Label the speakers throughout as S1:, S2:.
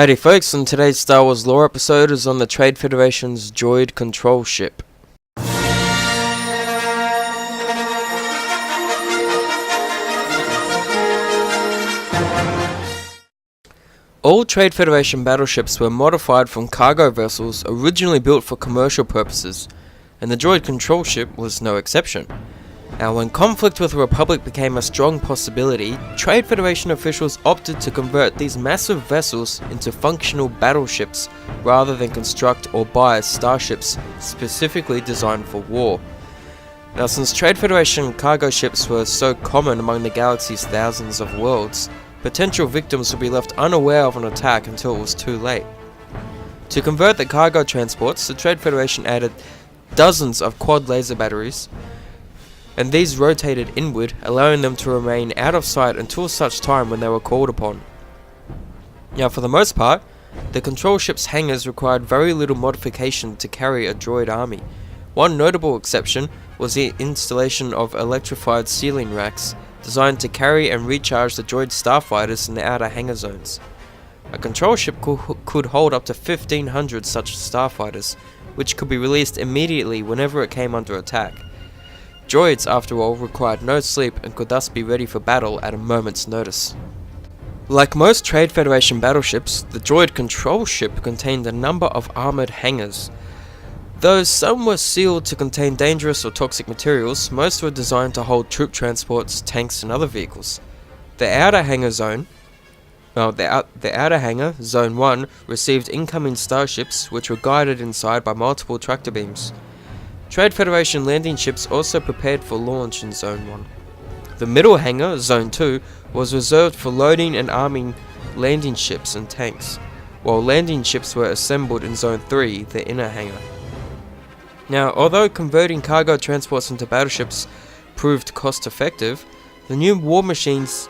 S1: Howdy folks, and today's Star Wars lore episode is on the Trade Federation's Droid control ship. All Trade Federation battleships were modified from cargo vessels originally built for commercial purposes, and the Droid control ship was no exception. Now, when conflict with the Republic became a strong possibility, Trade Federation officials opted to convert these massive vessels into functional battleships rather than construct or buy starships specifically designed for war. Now, since Trade Federation cargo ships were so common among the galaxy's thousands of worlds, potential victims would be left unaware of an attack until it was too late. To convert the cargo transports, the Trade Federation added dozens of quad laser batteries, and these rotated inward, allowing them to remain out of sight until such time when they were called upon. Now, for the most part, the control ship's hangars required very little modification to carry a droid army. One notable exception was the installation of electrified ceiling racks, designed to carry and recharge the droid starfighters in the outer hangar zones. A control ship could hold up to 1,500 such starfighters, which could be released immediately whenever it came under attack. Droids, after all, required no sleep and could thus be ready for battle at a moment's notice. Like most Trade Federation battleships, the Droid control ship contained a number of armoured hangars. Though some were sealed to contain dangerous or toxic materials, most were designed to hold troop transports, tanks and other vehicles. The outer hangar, Zone 1, received incoming starships which were guided inside by multiple tractor beams. Trade Federation landing ships also prepared for launch in Zone 1. The middle hangar, Zone 2, was reserved for loading and arming landing ships and tanks, while landing ships were assembled in Zone 3, the inner hangar. Now, although converting cargo transports into battleships proved cost-effective, the new war machines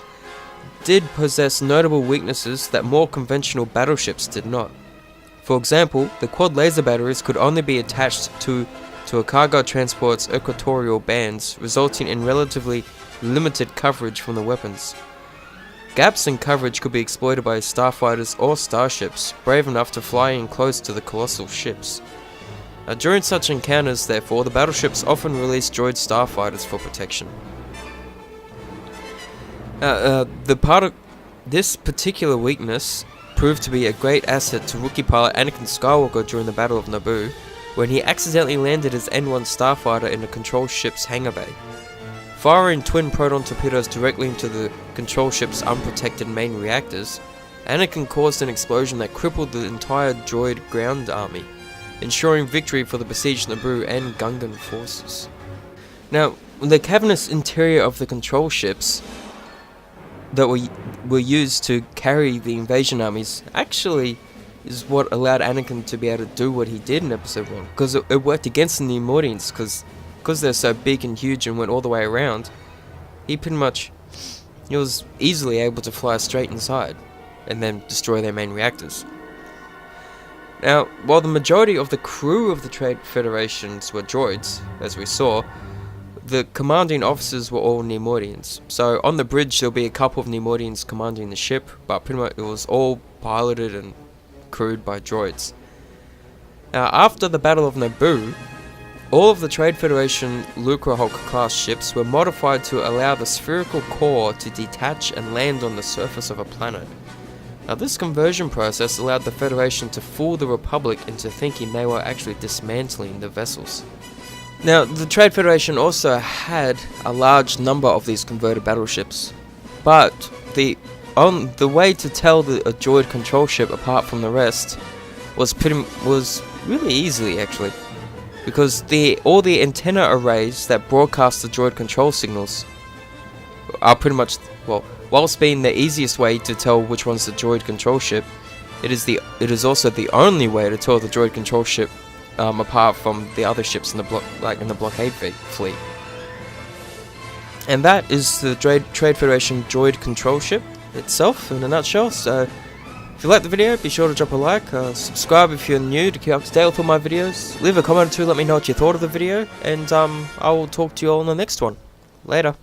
S1: did possess notable weaknesses that more conventional battleships did not. For example, the quad laser batteries could only be attached to a cargo transport's equatorial bands, resulting in relatively limited coverage from the weapons. Gaps in coverage could be exploited by starfighters or starships brave enough to fly in close to the colossal ships. During such encounters, therefore, the battleships often released droid starfighters for protection. This particular weakness proved to be a great asset to rookie pilot Anakin Skywalker during the Battle of Naboo, when he accidentally landed his N1 starfighter in a control ship's hangar bay. Firing twin proton torpedoes directly into the control ship's unprotected main reactors, Anakin caused an explosion that crippled the entire droid ground army, ensuring victory for the besieged Naboo and Gungan forces. Now, the cavernous interior of the control ships that were used to carry the invasion armies actually is what allowed Anakin to be able to do what he did in Episode 1, because it worked against the Neimoidians, because they're so big and huge and went all the way around. He was easily able to fly straight inside and then destroy their main reactors. Now, while the majority of the crew of the Trade Federations were droids, as we saw, the commanding officers were all Neimoidians. So on the bridge there'll be a couple of Neimoidians commanding the ship, but pretty much it was all piloted and crewed by droids. Now, after the Battle of Naboo, all of the Trade Federation Lucrehulk class ships were modified to allow the spherical core to detach and land on the surface of a planet. Now, this conversion process allowed the Federation to fool the Republic into thinking they were actually dismantling the vessels. Now, the Trade Federation also had a large number of these converted battleships, but the way to tell a droid control ship apart from the rest was really easily, actually, because all the antenna arrays that broadcast the droid control signals are pretty much, well, whilst being the easiest way to tell which one's the droid control ship, it is also the only way to tell the droid control ship apart from the other ships in the blockade fleet. And that is the Trade Federation droid control ship itself in a nutshell. So if you like the video, be sure to drop a like, subscribe if you're new to keep up to date with all my videos, leave a comment or two, let me know what you thought of the video, and I will talk to you all in the next one. Later.